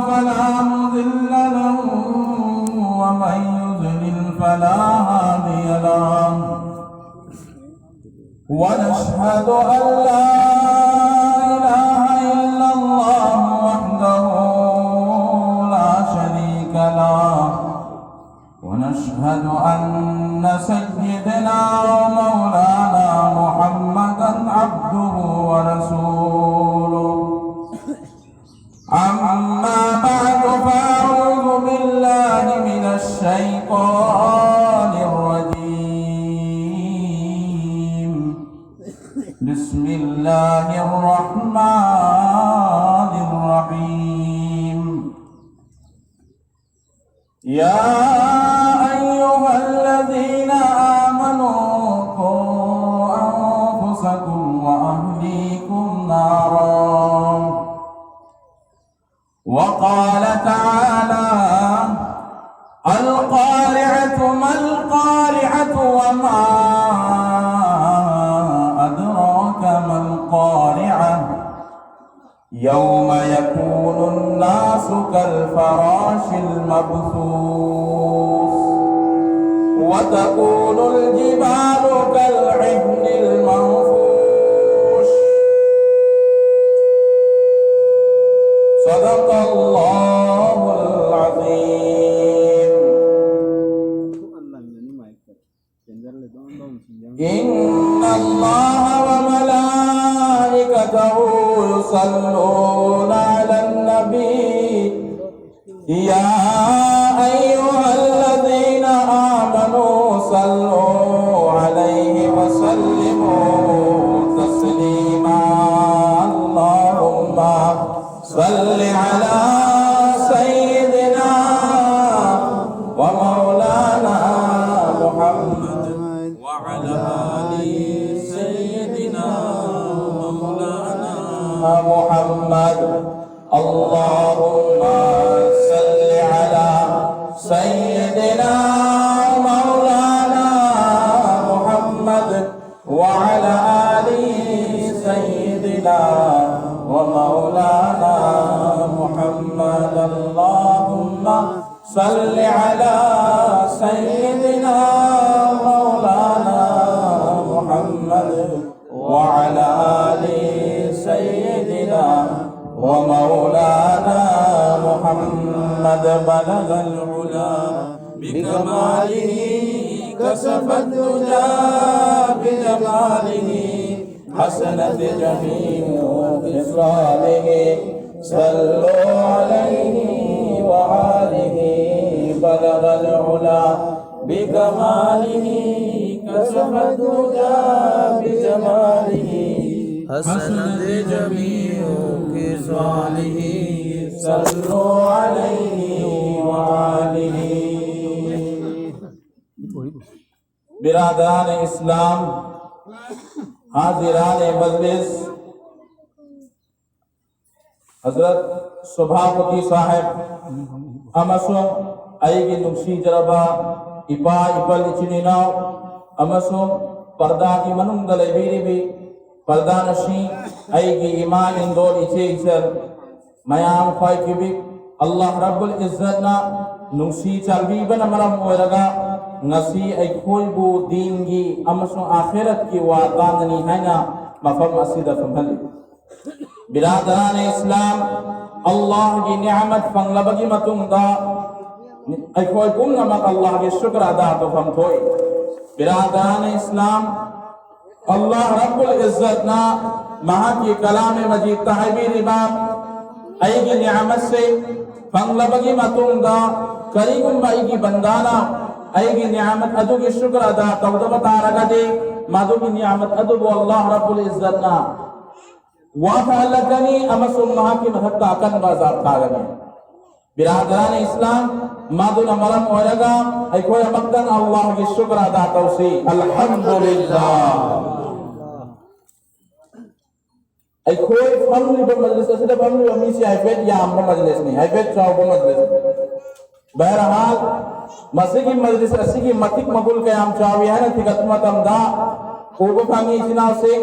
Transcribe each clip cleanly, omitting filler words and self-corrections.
فلا مضل له ومن يضلل فلا هادي له ونشهد أن لا إله إلا الله وحده لا شريك له ونشهد أن سيدنا ومولانا محمدا عبده ورسوله أما بعد فأعوذ بالله من الشيطان الرجيم بسم الله الرحمن الرحيم يا أيها الذين آمنوا قوا أنفسكم وأهليكم نارا وقال تعالى القارعة ما القارعة وما أدراك ما القارعة يوم يكون الناس كالفراش المبثوث وتكون الجبال كالعهن المنفوش صدق الله العظيم إن الله وملائكته يصلون على النبي يا أيها الذين آمنوا صلوا عليه وسلموا تسليما اللهم صل على سيدنا ومولانا محمد وعلى آل سيدنا ومولانا محمد اللهم صل على سيدنا مولانا محمد وعلى آل سيدنا ومولانا محمد اللهم صل على سيدنا مولانا محمد وعلى آل سيدنا ومولانا محمد بلغ العلا بكماله كشف الدجى بجماله حسنت جميع خصاله صلوا عليه وآله بلغ العلا بكماله كشف الدجى بجماله حسنت جميع خصاله صلوا عليه وآله बिरादरान इस्लाम हाजिरान मजलिस हजरत सभापति साहेब अमसुंग आइगी नुक्सी जरबा इपा इपल इचिनिनाव अमसुंग पर्दा की मनुंग दलेबीरी पर्दा नशी आइगी ईमान इंदोर इचे इचर मयाम ख्वाई किबिक अल्लाह रब्बुल इज्जत ना नुक्सी चलबी बन मरम ओरगा ngasi aikhoi bu dingi amasung akhirat ki watandani haina mafam asida famhali biradaran islam Allah ki ni'mat panglabagi matungda aikhoi kum namak Allah ki syukr ada to famthoi biradaran islam Allah rabbul izzat na maha ki kalam majid tahbir imam aigi ni'mat se panglabagi matungda karigum bai ki bandana आएगी नियामत अदु की शुक्र अदा तवदब तारगा दे मादु की नियामत अदु अल्लाह रब्बुल इज्जत ना वाफअलकनी अमसुम महा की महत्ता कन बाजार तागने बिरादरान इस्लाम मादु नमरम ओरगा आई कोई मक्तन अल्लाह की शुक्र अदा तौसी अल्हम्दुलिल्लाह आई कोई फमली ब मजलिस से फमली अमी से आइफेट या हम मजलिस नहीं आइफेट चाव ब मजलिस बहरहाल मसीकी मजलिस असीकी मतिक मगुल के हम चावी है ना तिगतमत हमदा कोगो खांगी इतना से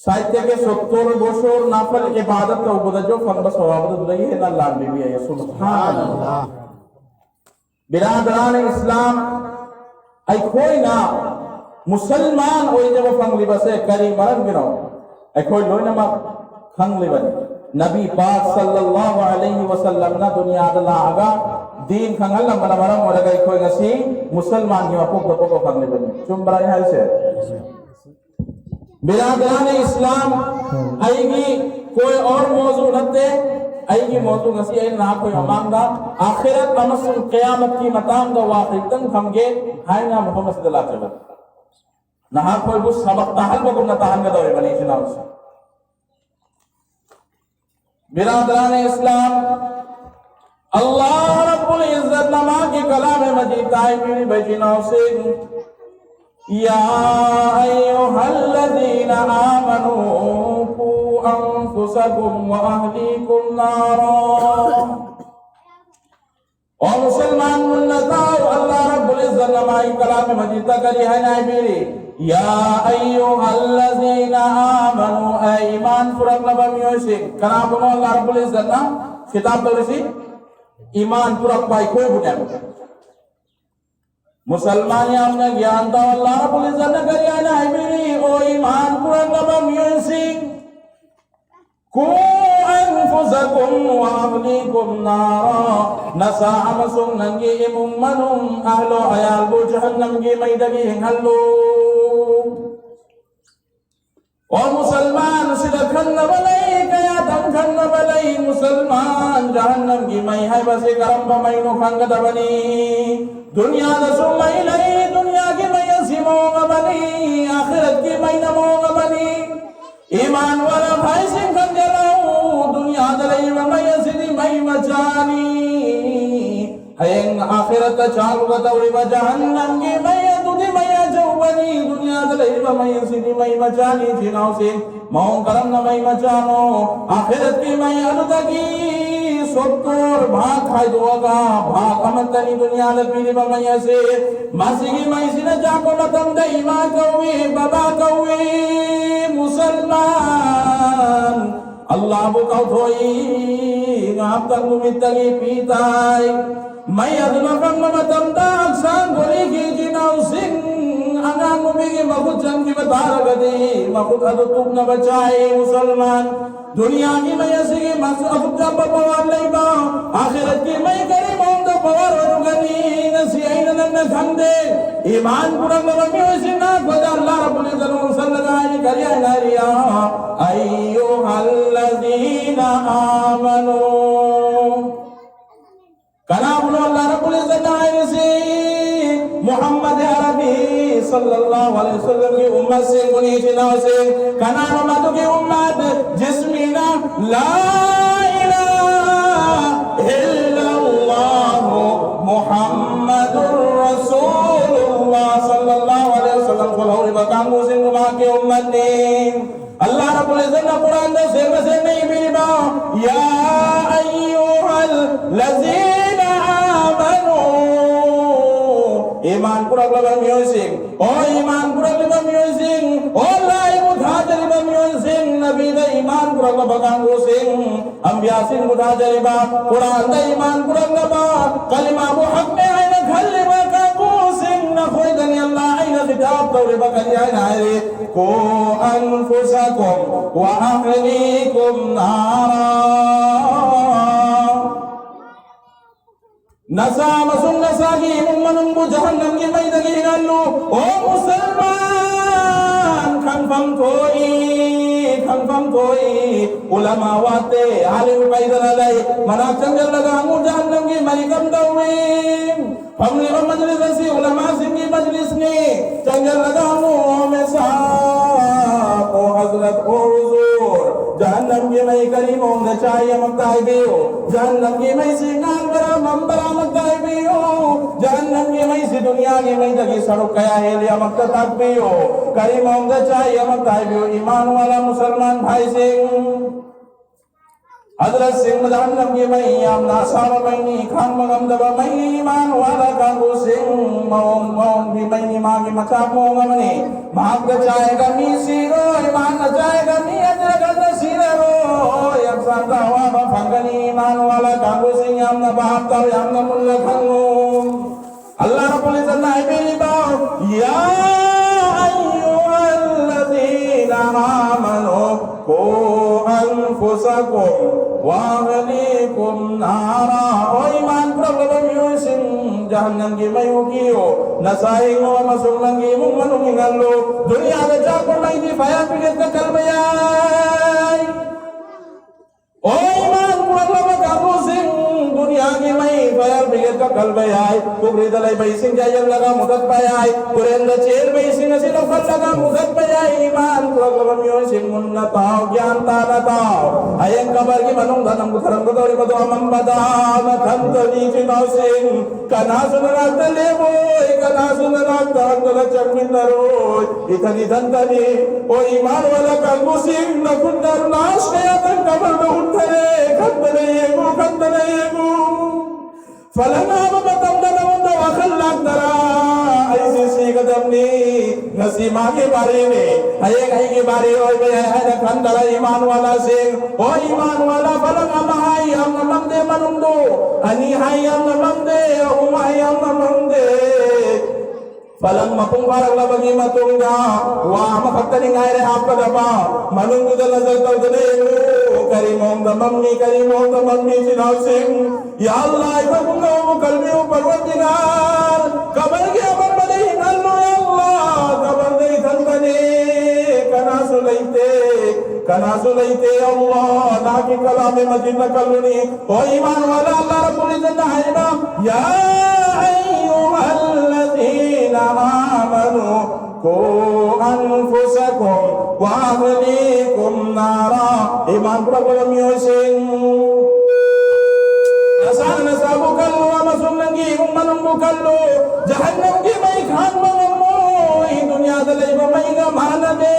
साहित्य के 70 বছর নাফল ইবাদত का उपदा जो फन बस वाबद रही है ना लाल बीबी है सुभान अल्लाह बिरादरान इस्लाम आई कोई ना मुसलमान होई जब फंगली बसे करी मरन बिनो आई कोई लोई ना खंगली बनी नबी पाक सल्लल्लाहु अलैहि वसल्लम ना दुनिया अदला आगा दीन खंगल ना मरा मरा मोरा गई कोई गसी मुसलमान की वापो को खंगली बनी चुम्बरा है से बिरादरान इस्लाम आएगी कोई और मौजू नते आएगी मौजू गसी आई ना कोई अमांगा आखिरत नमस्ते क़यामत की मताम दा वाक़ितन खमगे हाय ना मोहम्मद सल्लल्लाहु अलैहि वसल्लम ना कोई बुस सबक ताहल बको ना ताहल का दौरे बनी चुनाव से बिरादरान इस्लाम अल्लाह रब्बुल इज्जत नमा की कलाम मजीद ताइबी बजिना से या अय्युहल्लज़ीना आमनू कू अनफुसकुम व अहलीकुम नारा और मुसलमान मुन्नताओ अल्लाह रब्बुल इज्जत नमा की कलाम मजीद करी है ना मेरी या अय्युहल्लज़ीना आमनू ऐ ईमान पुरक लबमियो से कना बनो अल्लाह रब्बुल इज्जत ना खिताब तो रसी ईमान पुरक भाई कोई बुझा मुसलमान हमने ज्ञान तो अल्लाह रब्बुल इज्जत ने करिया ना मेरी ओ ईमान पुरक लबमियो से कु अनफुसकुम व अहलीकुम नारा नसा अमसुम नंगे मुमनुम अहलो अयाल बो जहन्नम की मैदगी हल्लो और मुसलमान सिदा खन्न बलई कया दम खन्न बलई मुसलमान जहन्नम की मई है बसे करम बमई नो खंग दबनी दुनिया दसु मई लई दुनिया की मई सिमोग बनी आखिरत की मई नमोग बनी ईमान वाला भाई सिंह खंजलाऊ दुनिया दलई मई सिदी मई मचानी हयंग आखिरत चालू गदौरी व जहन्नम की मई तुझे मई बनी दुनिया दलई मई सिदी मई मचानी जिनाव से मौन करम न मई मचानो आखिरत की मई अनुदगी सोतोर भाग खाई दोगा भाग अमतनी दुनिया लपीली मई से मासी की मई सिने जाको मतम दई मां कौवे बाबा कौवे मुसलमान अल्लाह बो कौ थोई आप तंग मितगी पीताई मई अदना फंग मतम दा अक्सान गोली की जिनाव सिंह अंगांग मुबीगी मखुद जंग की बतार गदी मखुद अदु तुम न बचाए मुसलमान दुनिया की मई सिगी मस अबुक जब पवार नहीं बा आखिरत की मई करी मों तो पवार वरुगनी नसी आइन न खंदे ईमान पुरा लबमी होसी ना खुदा अल्लाह रब्बुल इज्जत मुसल्लगाई करिया नारिया अय्युहल्लज़ीना आमनू कलामुल्लाह अल्लाह रब्बुल इज्जत आए से मोहम्मद अरबी सल्लल्लाहु अलैहि वसल्लम की उम्मत से गुनी जिना से कना उम्मत की उम्मत जिसमें ना ला इलाहा इल्लल्लाह मुहम्मदुर रसूलुल्लाह सल्लल्लाहु अलैहि वसल्लम फलौरी बकांगो से नुमा की उम्मत ने अल्लाह रब्बुल इज्जत ने कुरान में से नहीं मिली बा या अय्युहल लज़ीना आमनू ईमान पुरा लगा म्यूजिक ओ ईमान पुरा लगा म्यूजिक ओ लाइव उधाजरी बा म्यूजिक नबी दा ईमान पुरा लगा गांगो सिंह अंबिया सिंह उधाजरी बा कुरान दा ईमान पुरा लगा कलिमा वो हक में है ना खल्ले बा गांगो सिंह ना कोई दनी अल्लाह है ना किताब तौरे बा करिया ना रे को अनफुसकुम व अहलीकुम नारा नसा मसुन नसा की मुमनुम बु जहन्नम की मई दगी गल्लो ओ मुसलमान खंफम कोई उलमा वाते आलिम पैदल लई मना चंगल लगा मु जहन्नम की मई कम दवे हमने मजलिस से उलमा सिंह की मजलिस ने चंगल लगा मु हमेशा ओ हजरत ओ हुजूर जहन्नम की मई करीम होंगे चाहिए मक्ताई बियो जहन्नम की मई सिंगार बरा मंबरा मक्ताई बियो जहन्नम की मई सी दुनिया की मई दगी सड़क कया है लिया मक्ता तक बियो करीम होंगे चाहिए मक्ताई बियो ईमान वाला मुसलमान भाई से Hadirat sing jahannam gi mai yam na sama mai ni khang magam da mai ni man wala kang go sing maung gi mai ni ma gi macha mo ngamani mahag jayega mi siro iman jayega mi ajra ga siro yam san da wa ba phangani man wala kang go sing yam na ba ta yam na mun la khang Allah rabbul izzat na ibili ba ya ayyuhalladzina amanu qu anfusakum Wa'alaikum nara O iman problem yusin jahannam ki mayukiyo Nasaing o masuk lagi mong manungingan lo Dunia ada jakor lang di faya pilit ka kalbayay O iman problem kamu sing Dunia ki may faya pilit ka kalbayay Kukri dalay baising jayang laga mudat bayay Kurenda chir baising na sinofal laga mudat bayay Iman problem yusin munna tao gyanta na tao Ayang kabar ki manung danam kutharang kutori padu amam badam Thantani chinasing Kanasunanak taliboy Kanasunanak tantala chakmindaroy Ithani thantani O iman wala kalmusing Nakundar nash kaya tan kabar na uthare Khantana yego Falana mabatam danamunda wakhallak dara Aisi si kadamni Nasima ke bare mein Ayang ke bare oi bhai khantala iman wala sing O iman wala falang amahai am namde manundo ani hai am namde umai am namde falang mapung parang labagi matungga wa makatani ngaire apa daba manungu dala dal dale karimong damamni sinau sing ya Allah ibagunga mo kalbi o parwatigar kabar ke amar bade hinallo ya Allah kabar de thantane kanasulaite Allah naki kalame majid nakaluni o iman wala Allah rabbul izzat haina ya ayyuhalladzina amanu qu anfusakum wa ahlikum nara iman problem yosing nasan nasabu kallu wa masunangi ummanum bukallu jahannam ki mai khan mangammo dunia dalai ba mai ga manade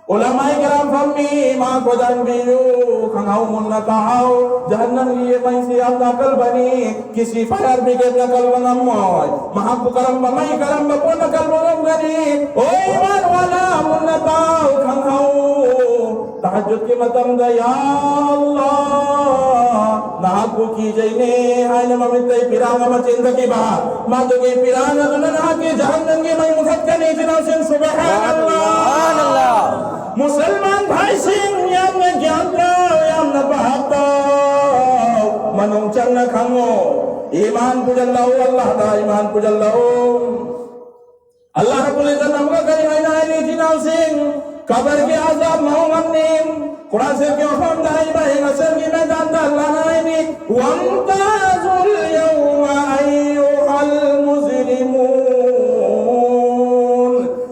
Ulama kiram fammi ma ko dan biyu khangau munna tahau jahannam ye mai siap nakal bani kisi fire brigade nakal banam moy mahab karam ba mai karam ba pon nakal banam gani o iman wala munna tahau khangau tahajjud ki matam da ya Allah na ko ki jaine aina mamitai piranga ma cinta ki ba ma to ki piranga dunna ke jahannam ye mai muthakkani jinasin subhanallah Musalman bhai sing yam na gyanta yam na bahata manung chang na khango iman pujallahu Allah ta iman pujallahu Allah rabbul izzat namka kari haina ni jinau sing kabar ke azab mau ngamnim Quran se ke hom dai ba hing asar ki मैदान da Allah na ni wamtazul yawma ayyuhal mujrimun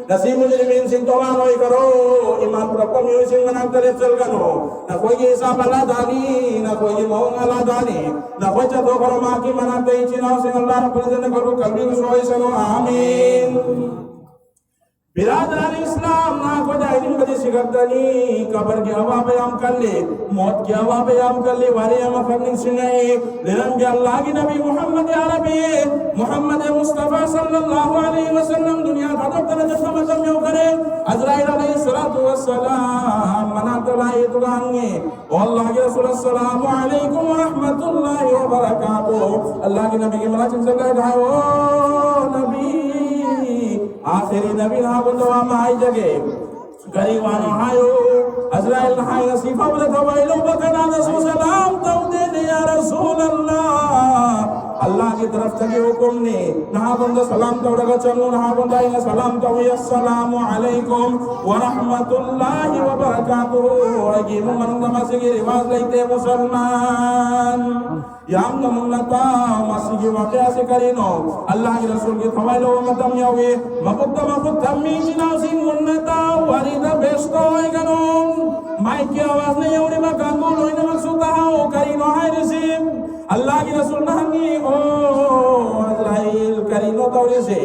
nasi mujrimin sing toman oi karo iman prapam yo sing manang tere chal gano na koi ki hisab ala dani na koi ki mohong ala dani na koi cha to karo ma ki manang te chinao sing Allah rabbul izzat karo kalbi soi sano amin बिरादरान इस्लाम ना को जाहिदिन बदे सिगतनी कब्र की हवा पे हम कर ले मौत की हवा पे हम कर ले वाले हम फरमिंग सुनाए लेरन के अल्लाह की नबी मोहम्मद अरबी मोहम्मद मुस्तफा सल्लल्लाहु अलैहि वसल्लम दुनिया खत्म करने जब खत्म यो करे अजराइल अलैहिस्सलातु वस्सलाम मना तलाए दुआंगे अल्लाह के रसूल अस्सलामु अलैकुम व रहमतुल्लाहि व बरकातहू अल्लाह की नबी की मलाचिन से कहा ओ नबी आखिरी नबी ना बंदवा माई जगे गरीबानो हायो अजराइल हाय नसीफा बले थवाइलो बकना रसूल सलाम तो दे या रसूल अल्लाह की तरफ से हुक्म ने ना बंदा सलाम तो रगा चंगो ना बंदा इन सलाम तो अस्सलामु अलैकुम व रहमतुल्लाहि व बरकातहू अगी मन नमाज की रिवाज लेते मुसलमान याम नमुन्नता मसीह वाक़या से करीनो अल्लाह के रसूल के थवाइलो मतम यावे मकुद्दम जिना सिंह मुन्नता वरिदा बेस्तो गनो माइक की आवाज नहीं औरी मा कांगो लोइन मकसूदा हो करीनो हाय रिसीव अल्लाह के रसूल नहनी ओ अजराइल करीनो तौरे से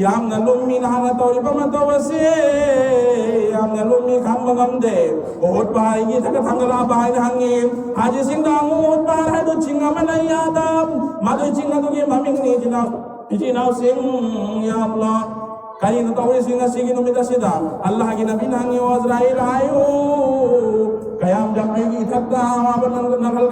yamna lummi nahana tawriba matawase yamna lummi khamba ngamde ohot bahai gi thaka thangala bahai hangi haji singdang ohot bahai do chinga manayadam madu chinga do ge maming ni jina sing ya Allah kali na tawri singa sigi no mita sida Allah gi nabi nangi Azrail ayu kayam jamai gi thakka awan nakal